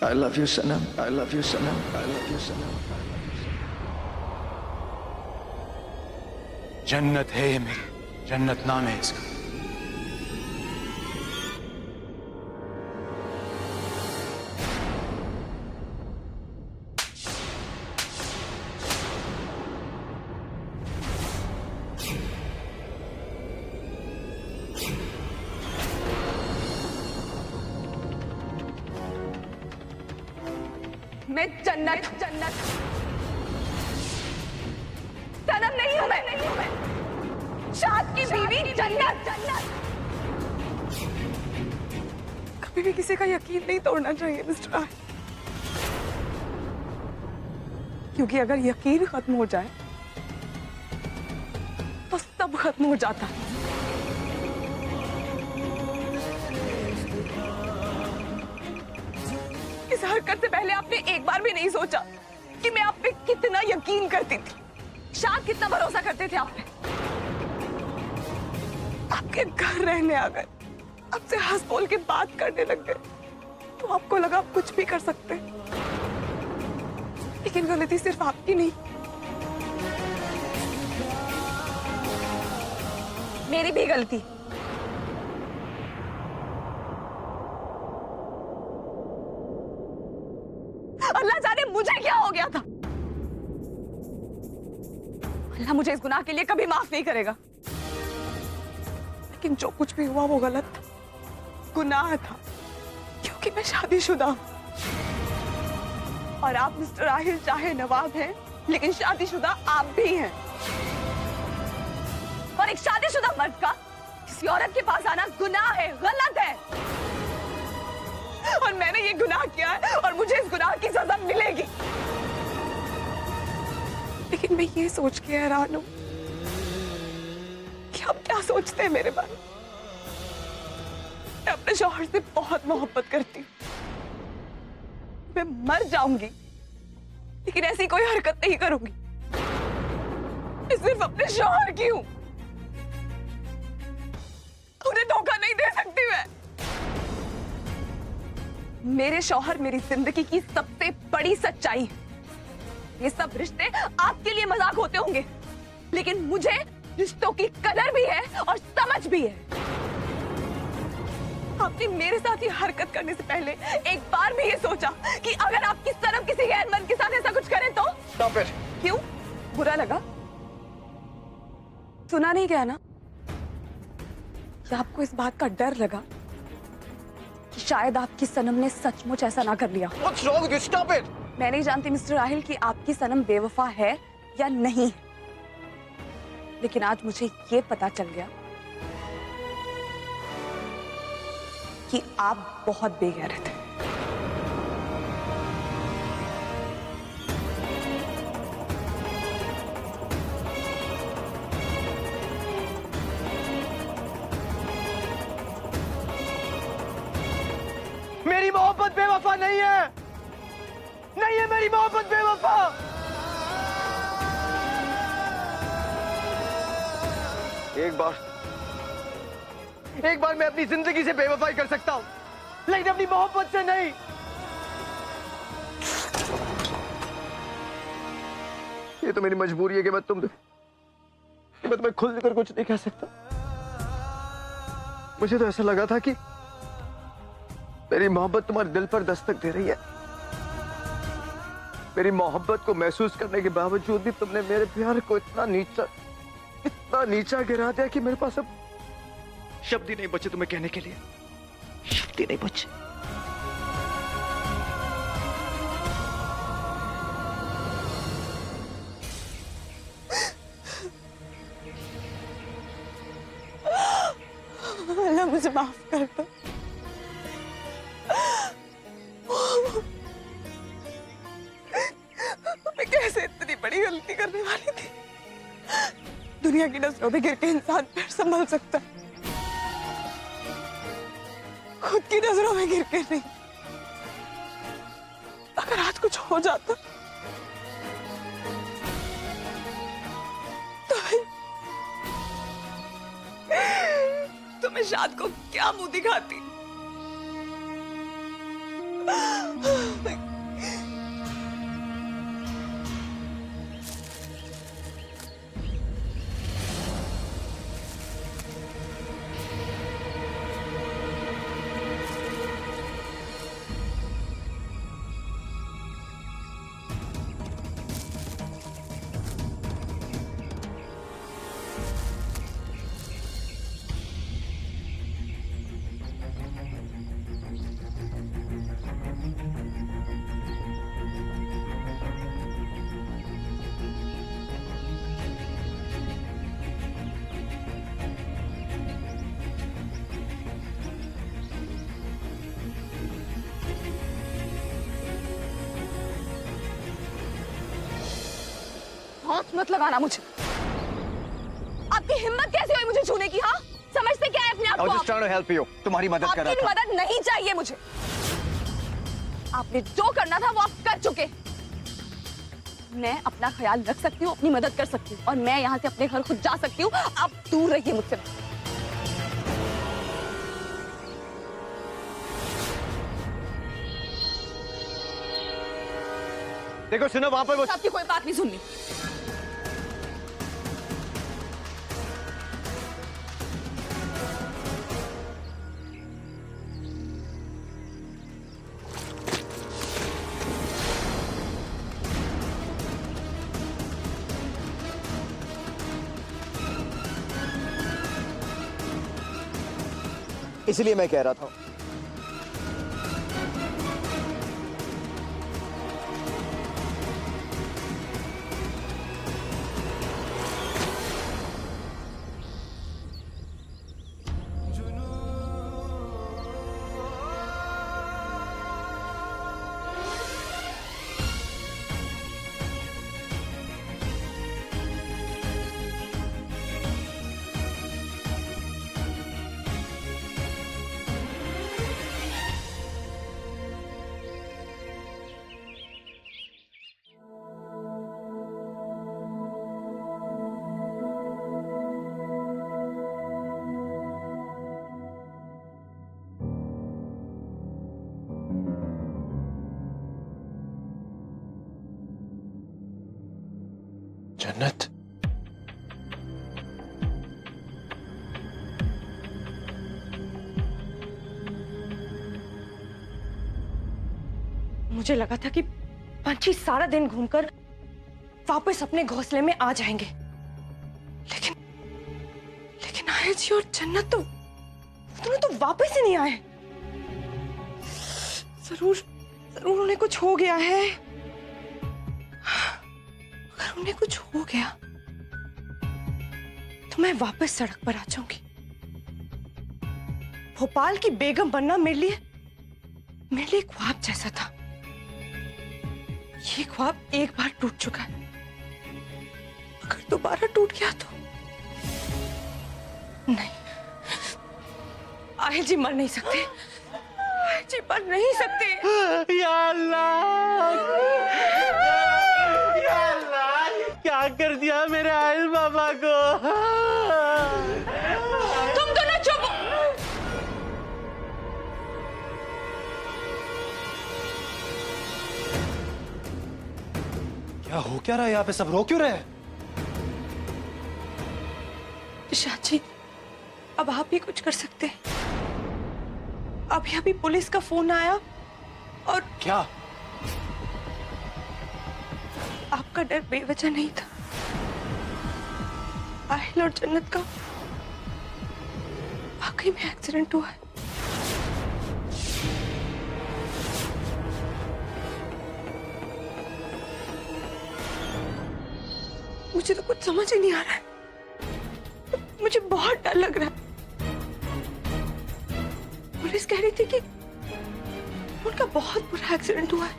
I love you, Sanam. I love you, Sanam. I love you, Sanam. जन्नत है ये मेरी, जन्नत नाम है इसका। मैं जन्नत सनम नहीं हूं मैं शाद की बीवी जन्नत। कभी भी किसी का यकीन नहीं तोड़ना चाहिए मिस्टर आहिल, क्योंकि अगर यकीन खत्म हो जाए तो सब खत्म हो जाता है। इस हरकत से पहले आपने एक बार भी नहीं सोचा कि मैं आप पे कितना यकीन करती थी, शायद कितना भरोसा करते थे आप पे। आपके घर रहने आ गए, आपसे हंस बोल के बात करने लग गए, तो आपको लगा आप कुछ भी कर सकते हैं। लेकिन गलती सिर्फ आपकी नहीं, मेरी भी गलती। अल्लाह जाने मुझे क्या हो गया था। अल्लाह मुझे इस गुनाह के लिए कभी माफ नहीं करेगा, लेकिन जो कुछ भी हुआ वो गलत था, गुनाह था, क्योंकि मैं शादीशुदा हूं। और आप मिस्टर आहिल चाहे नवाब हैं, लेकिन शादीशुदा आप भी हैं। और एक शादीशुदा मर्द का किसी औरत के पास आना गुनाह है, गलत है। और मैंने ये गुनाह किया है और मुझे इस गुनाह की सजा मिलेगी। लेकिन मैं ये सोच के हैरान हूं कि आप क्या सोचते हैं मेरे बारे में। मैं अपने शौहर से बहुत मोहब्बत करती हूँ, मैं मर जाऊंगी लेकिन ऐसी कोई हरकत नहीं करूंगी। मैं सिर्फ अपने शौहर की हूं, उन्हें धोखा नहीं दे सकती मैं। मेरे शौहर मेरी जिंदगी की सबसे बड़ी सच्चाई है। ये सब रिश्ते आपके लिए मजाक होते होंगे, लेकिन मुझे रिश्तों की कदर भी है और समझ भी है। आपने मेरे साथ ये हरकत करने से पहले एक बार भी ये सोचा कि अगर आपकी सनम किसी गैर मर्द के साथ ऐसा कुछ करे तो? Stop it. क्यों? बुरा लगा? सुना नहीं गया ना? या आपको इस बात का डर लगा कि शायद आपकी सनम ने सचमुच ऐसा ना कर लिया? What's wrong with you? Stop it. मैं नहीं जानती मिस्टर आहिल कि आपकी सनम बेवफा है या नहीं है, लेकिन आज मुझे ये पता चल गया कि आप बहुत बेगैरत थे। मेरी मोहब्बत बेवफा नहीं है, नहीं है मेरी मोहब्बत बेवफा। एक बार मैं अपनी जिंदगी से बेवफाई कर सकता हूं, लेकिन अपनी मोहब्बत से नहीं। ये तो मेरी मजबूरी है कि मैं तुम्हें खुलकर कुछ नहीं कह सकता। मुझे तो ऐसा लगा था कि मेरी मोहब्बत तुम्हारे दिल पर दस्तक दे रही है। मेरी मोहब्बत को महसूस करने के बावजूद भी तुमने मेरे प्यार को इतना नीचा गिरा दिया कि मेरे पास अब शब्द ही नहीं बचे तुम्हें कहने के लिए, शब्द ही नहीं बचे। अल्लाह मुझे माफ कर दो। मैं कैसे इतनी बड़ी गलती करने वाली थी। दुनिया की नजरों में गिर के इंसान फिर संभल सकता है, खुद की नजरों में गिर के नहीं। अगर आज कुछ हो जाता तो मैं शाद को क्या मुंह दिखाती। हाथ मत लगाना मुझे। आपकी हिम्मत कैसे हुई मुझे छूने की? हाँ, समझते क्या है अपने आप I was को? just trying to help you. तुम्हारी मदद कर रहा आपकी था। मदद नहीं चाहिए मुझे। आपने जो करना था वो आप कर चुके। मैं अपना ख्याल रख सकती हूँ, अपनी मदद कर सकती हूँ, और मैं यहाँ से अपने घर खुद जा सकती हूँ। आप दूर रहिए मुझसे। देखो सुनो, वहां पर वो आपकी कोई बात नहीं सुननी। इसलिए मैं कह रहा था। जन्नत, मुझे लगा था कि पंछी सारा दिन घूमकर वापस अपने घोंसले में आ जाएंगे, लेकिन लेकिन आया जी और जन्नत तो दोनों तो वापस ही नहीं आए। जरूर जरूर उन्हें कुछ हो गया है। अगर उन्हें कुछ हो गया तो मैं वापस सड़क पर आ जाऊंगी। भोपाल की बेगम बनना मेरे लिए ख्वाब जैसा था। ये ख्वाब एक बार टूट चुका है, अगर दोबारा टूट गया तो नहीं। आहिल जी मर नहीं सकते, आहिल जी मर नहीं सकते। या अल्लाह, या अल्लाह, क्या कर दिया मेरे आयल बाबा को। तुम दोनों चुप। क्या हो क्या रहा है यहाँ पे? सब रो क्यों रहे हैं? शाह जी, अब आप भी कुछ कर सकते हैं। अभी अभी पुलिस का फोन आया और क्या? आपका डर बेवजह नहीं था। आहिल और जन्नत का वाकई में एक्सीडेंट हुआ है। मुझे तो कुछ समझ ही नहीं आ रहा है। मुझे बहुत डर लग रहा है। पुलिस कह रही थी कि उनका बहुत बुरा एक्सीडेंट हुआ है,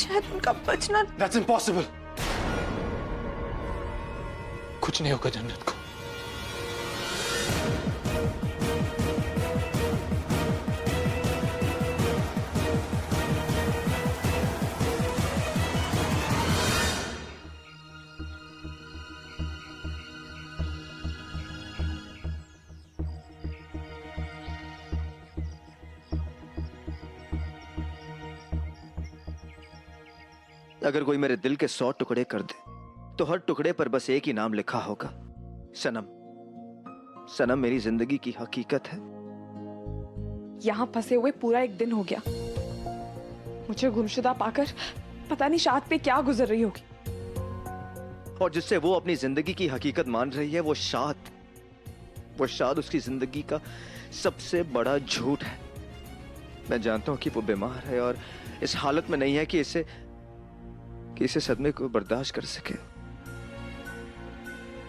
शायद उनका बचना। That's impossible. कुछ नहीं होगा जन्नत को। अगर कोई मेरे दिल के 100 टुकड़े कर दे तो हर टुकड़े पर बस एक ही नाम लिखा होगा, सनम। सनम मेरी जिंदगी की हकीकत है। यहाँ फंसे हुए पूरा एक दिन हो गया। मुझे गुमशुदा पाकर पता नहीं शाद पे क्या गुजर रही होगी। और जिससे वो अपनी जिंदगी की हकीकत मान रही है, वो शाद उसकी जिंदगी का सबसे बड़ा झूठ है। मैं जानता हूं कि वो बीमार है और इस हालत में नहीं है कि इसे सदमे को बर्दाश्त कर सके,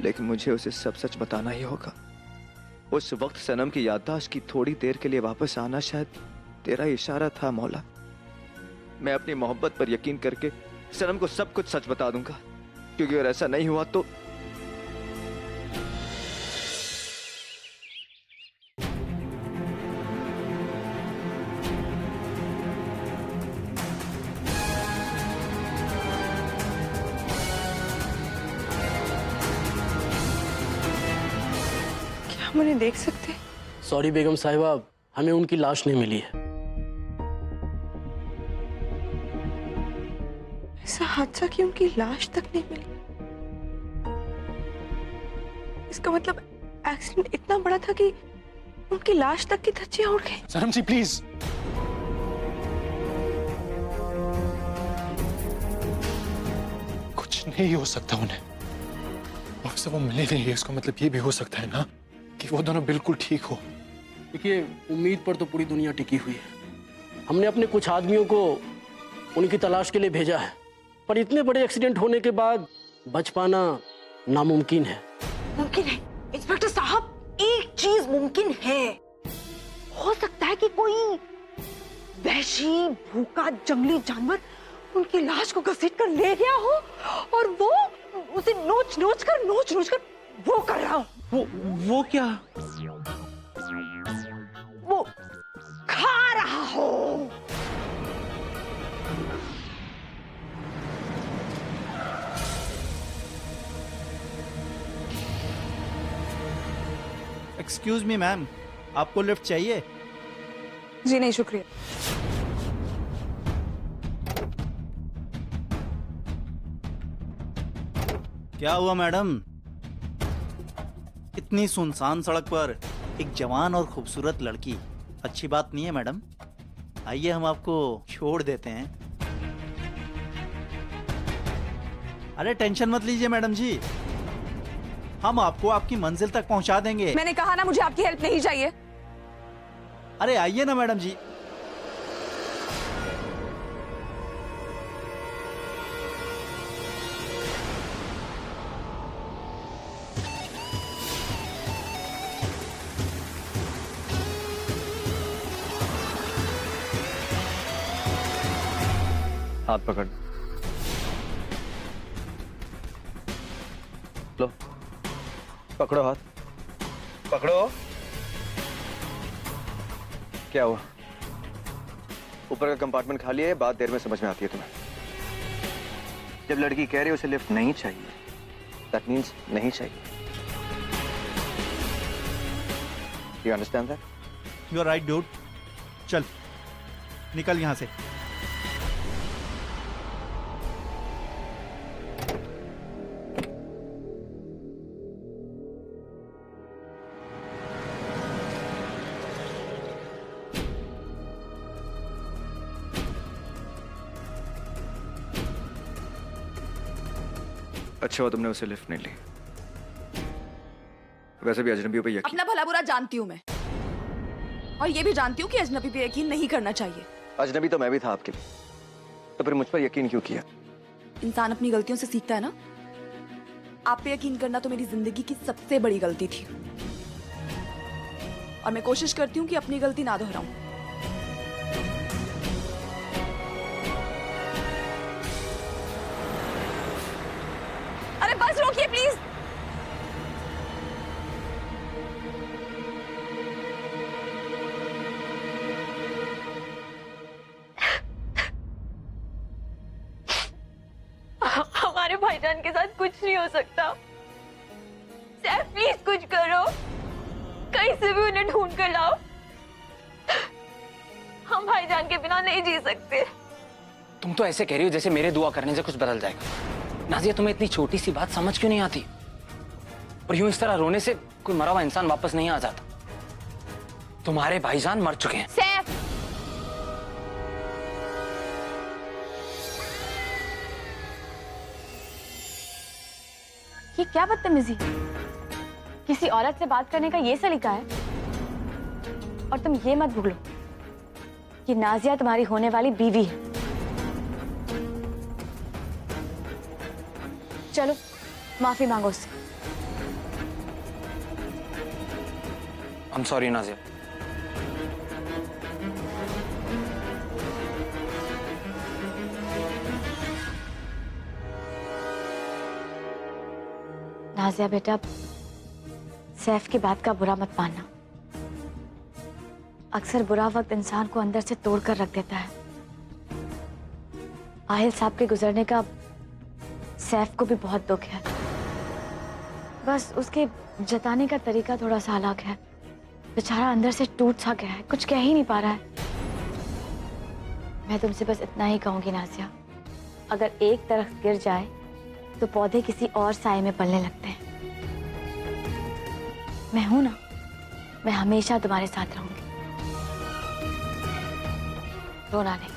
लेकिन मुझे उसे सब सच बताना ही होगा। उस वक्त सनम की याददाश्त की थोड़ी देर के लिए वापस आना शायद तेरा इशारा था मौला। मैं अपनी मोहब्बत पर यकीन करके सनम को सब कुछ सच बता दूंगा, क्योंकि अगर ऐसा नहीं हुआ तो क्या हम उन्हें देख सकते हैं? सॉरी बेगम साहिबा, हमें उनकी लाश नहीं मिली है। ऐसा हादसा कि उनकी लाश तक नहीं मिली। इसका मतलब एक्सीडेंट इतना बड़ा था कि उनकी लाश तक की धज्जियां उड़ गई। सनम जी प्लीज। कुछ नहीं हो सकता उन्हें। ऑफिसर वो मिले नहीं है, इसका मतलब ये भी हो सकता है ना कि वो दोनों बिल्कुल ठीक हो। देखिए, उम्मीद पर तो पूरी दुनिया टिकी हुई है। हमने अपने कुछ आदमियों को उनकी तलाश के लिए भेजा है, पर इतने बड़े एक्सीडेंट होने के बाद बच पाना नामुमकिन है। मुमकिन है इंस्पेक्टर साहब, एक चीज मुमकिन है। हो सकता है कि कोई वहशी भूखा जंगली जानवर उनकी लाश को घसीट कर ले गया हो और वो उसे नोच नोच कर वो कर रहा हो। वो क्या? वो खा रहा हो। एक्सक्यूज मी मैम, आपको लिफ्ट चाहिए? जी नहीं, शुक्रिया। क्या हुआ मैडम? इतनी सुनसान सड़क पर एक जवान और खूबसूरत लड़की, अच्छी बात नहीं है मैडम। आइए हम आपको छोड़ देते हैं। अरे टेंशन मत लीजिए मैडम जी, हम आपको आपकी मंजिल तक पहुंचा देंगे। मैंने कहा ना, मुझे आपकी हेल्प नहीं चाहिए। अरे आइए ना मैडम जी। हाथ पकड़ लो, पकड़ो हाथ, पकड़ो। क्या हुआ? ऊपर का कंपार्टमेंट खाली है, बात देर में समझ में आती है तुम्हें। जब लड़की कह रही है उसे लिफ्ट नहीं चाहिए, दैट मीन्स नहीं चाहिए। You understand that? You are right dude. चल निकल यहां से। अच्छा हुआ तुमने उसे लिफ्ट नहीं ली। वैसे भी अजनबियों पे यकीन। अपना भला बुरा जानती हूँ मैं, और ये भी जानती हूँ कि अजनबी पे यकीन नहीं करना चाहिए। अजनबी तो मैं भी था आपके लिए, तो फिर मुझ पर यकीन क्यों किया? इंसान अपनी गलतियों से सीखता है ना। आप पे यकीन करना तो मेरी जिंदगी की सबसे बड़ी गलती थी, और मैं कोशिश करती हूँ कि अपनी गलती ना दोहराऊं। अरे बस रोकिए प्लीज। हमारे भाईजान के साथ कुछ नहीं हो सकता। सैफ प्लीज कुछ करो, कहीं से भी उन्हें ढूंढ कर लाओ। हम भाईजान के बिना नहीं जी सकते। तुम तो ऐसे कह रही हो जैसे मेरे दुआ करने से कुछ बदल जाएगा। नाजिया, तुम्हें इतनी छोटी सी बात समझ क्यों नहीं आती? और यूं इस तरह रोने से कोई मरा हुआ इंसान वापस नहीं आ जाता। तुम्हारे भाईजान मर चुके हैं। सैफ, ये क्या बदतमीजी? किसी औरत से बात करने का ये सलीका है? और तुम ये मत भूलो कि नाजिया तुम्हारी होने वाली बीवी है। चलो माफी मांगो उससे। I'm sorry, Nazia. नाजिया बेटा, सैफ की बात का बुरा मत मानना। अक्सर बुरा वक्त इंसान को अंदर से तोड़ कर रख देता है। आहिल साहब के गुजरने का सैफ को भी बहुत दुख है। बस उसके जताने का तरीका थोड़ा सा अलग है। बेचारा अंदर से टूट सा गया है, कुछ कह ही नहीं पा रहा है। मैं तुमसे बस इतना ही कहूंगी नाजिया, अगर एक दरख्त गिर जाए तो पौधे किसी और साए में पलने लगते हैं। मैं हूं ना, मैं हमेशा तुम्हारे साथ रहूंगी। रोना नहीं।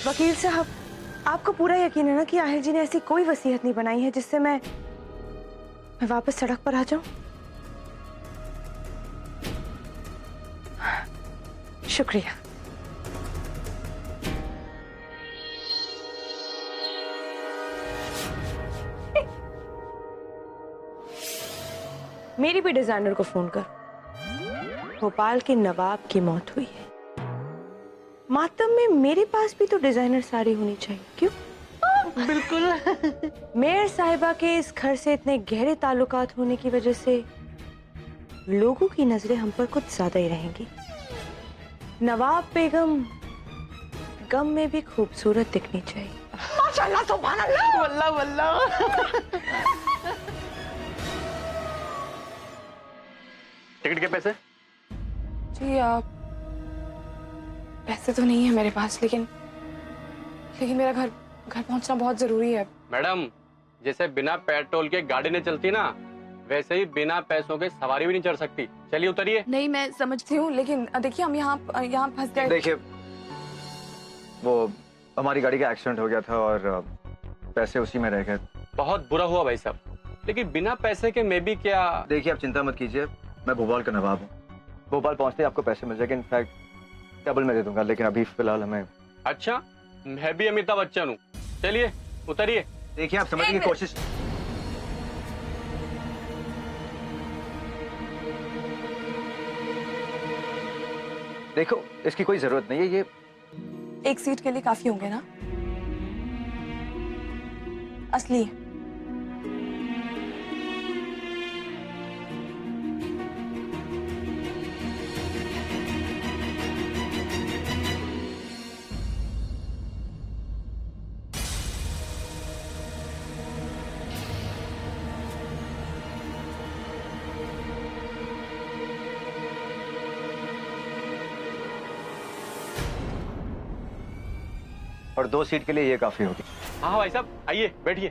वकील साहब, आपको पूरा यकीन है ना कि आहिल जी ने ऐसी कोई वसीयत नहीं बनाई है जिससे मैं वापस सड़क पर आ जाऊं? शुक्रिया। मेरी भी डिजाइनर को फोन कर। भोपाल के नवाब की मौत हुई है। मातम में मेरे पास भी तो डिजाइनर साड़ी होनी चाहिए, क्यों? बिल्कुल। मेयर साहिबा के इस घर से इतने गहरे ताल्लुकात होने की वजह से लोगों की नजरें हम पर कुछ ज्यादा ही रहेंगी। नवाब बेगम गम में भी खूबसूरत दिखनी चाहिए। माशाल्लाह, सुभान अल्लाह, वल्लाह वल्लाह। टिकट के पैसे? जी पैसे तो नहीं है मेरे पास, लेकिन मेरा घर पहुंचना बहुत जरूरी है। मैडम, जैसे बिना पेट्रोल के गाड़ी नहीं चलती ना, वैसे ही बिना पैसों के सवारी भी नहीं चढ़ सकती। चलिए उतरिए। नहीं, मैं समझती हूँ, लेकिन देखिए हम यहाँ फंस गए। देखिए, वो हमारी गाड़ी का एक्सीडेंट हो गया था और पैसे उसी में रह गए। बहुत बुरा हुआ भाई साहब, लेकिन बिना पैसे के मैं भी क्या। देखिए, आप चिंता मत कीजिए, मैं भोपाल का नवाब हूँ। भोपाल पहुँचते ही आपको पैसे मिल जाएंगे। इनफैक्ट डबल में दे दूंगा, लेकिन अभी फिलहाल हमें। अच्छा, मैं भी अमिताभ बच्चन हूँ। चलिए उतरिए। देखिए, आप समझने की कोशिश। देखो, इसकी कोई जरूरत नहीं है। ये एक सीट के लिए काफी होंगे ना? असली और 2 सीट के लिए ये काफी होगी। हाँ भाई साहब, आइए बैठिए।